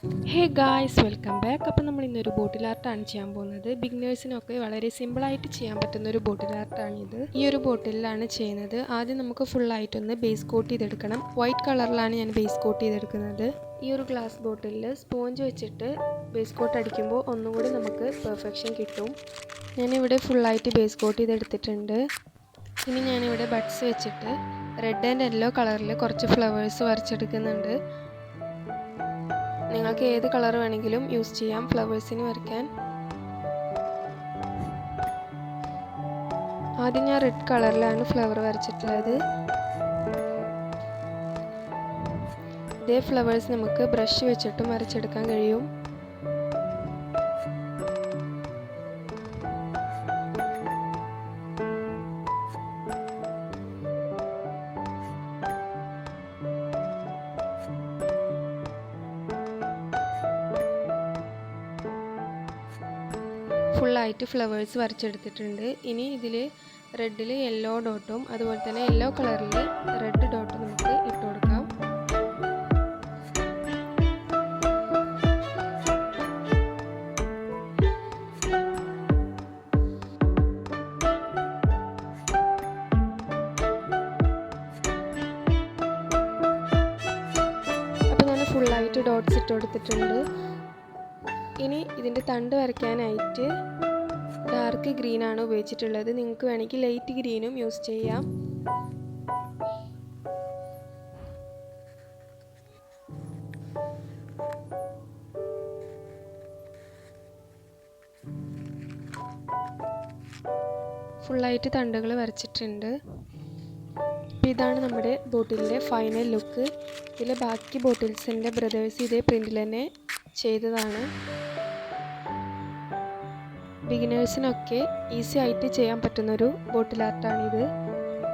Hey guys, welcome back. അപ്പോൾ നമ്മൾ ഇന്നൊരു ബോട്ടിൽ ആർട്ടാണ് ചെയ്യാൻ പോകുന്നത്. ബിഗിനേഴ്സിനൊക്കെ വളരെ സിമ്പിളായിട്ട് ചെയ്യാൻ പറ്റുന്ന ഒരു ബോട്ടിൽ ആർട്ടാണിത്. ഈ ഒരു ബോട്ടിലാണ് ചെയ്യുന്നത്. ആദ്യം നമുക്ക് ഫുള്ളായിട്ടൊന്ന് ബേസ് കോട്ട് ചെയ്തെടുക്കണം. വൈറ്റ് കളറിലാണ് ഞാൻ ബേസ് കോട്ട് ചെയ്തെടുക്കുന്നത്. ഈ ഒരു ഗ്ലാസ് ബോട്ടിലിൽ സ്പോഞ്ച് വെച്ചിട്ട് ബേസ് കോട്ട് അടിക്കുമ്പോൾ ഒന്നുകൂടി നമുക്ക് പെർഫെക്ഷൻ കിട്ടും. ഞാനിവിടെ ഫുള്ളായിട്ട് ബേസ് കോട്ട് ചെയ്തെടുത്തിട്ടുണ്ട്. ഇനി ഞാനിവിടെ ബഡ്സ് വെച്ചിട്ട് റെഡ് ആൻഡ് യെല്ലോ കളറിൽ കുറച്ച് ഫ്ലവേഴ്സ് വരച്ചെടുക്കുന്നുണ്ട്. നിങ്ങൾക്ക് ഏത് കളർ വേണമെങ്കിലും യൂസ് ചെയ്യാം ഫ്ലവേഴ്സിന് വരയ്ക്കാൻ. ആദ്യം ഞാൻ റെഡ് കളറിലാണ് ഫ്ലവർ വരച്ചിട്ടുള്ളത്. ഇതേ ഫ്ലവേഴ്സ് നമുക്ക് ബ്രഷ് വെച്ചിട്ടും വരച്ചെടുക്കാൻ കഴിയും. ഫുള്ളായിട്ട് ഫ്ലവേഴ്സ് വരച്ചെടുത്തിട്ടുണ്ട്. ഇനി ഇതിൽ റെഡിൽ യെല്ലോ ഡോട്ടും അതുപോലെ തന്നെ യെല്ലോ കളറിൽ റെഡ് ഡോട്ടും നമുക്ക് ഇട്ട് കൊടുക്കാം. അപ്പോൾ ഞാൻ ഫുള്ളായിട്ട് ഡോട്ട്സ് ഇട്ട് കൊടുത്തിട്ടുണ്ട്. ഇനി ഇതിൻ്റെ തണ്ട് വരയ്ക്കാനായിട്ട് ഡാർക്ക് ഗ്രീൻ ആണ് ഉപയോഗിച്ചിട്ടുള്ളത്. നിങ്ങൾക്ക് വേണമെങ്കിൽ ലൈറ്റ് ഗ്രീനും യൂസ് ചെയ്യാം. ഫുള്ളായിട്ട് തണ്ടുകൾ വരച്ചിട്ടുണ്ട്. ഇതാണ് നമ്മുടെ ബോട്ടിലിൻ്റെ ഫൈനൽ ലുക്ക്. ഇതിലെ ബാക്കി ബോട്ടിൽസിൻ്റെ ബ്രദേഴ്സ് ഇതേ പ്രിൻറ്റിൽ തന്നെ ചെയ്തതാണ്. ബിഗിനേഴ്സിനൊക്കെ ഈസി ആയിട്ട് ചെയ്യാൻ പറ്റുന്നൊരു ബോട്ടിൽ ആർട്ടാണിത്.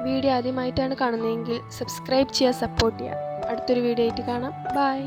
വീഡിയോ ആദ്യമായിട്ടാണ് കാണുന്നതെങ്കിൽ സബ്സ്ക്രൈബ് ചെയ്യുക, സപ്പോർട്ട് ചെയ്യുക. അടുത്തൊരു വീഡിയോ ആയിട്ട് കാണാം. ബൈ.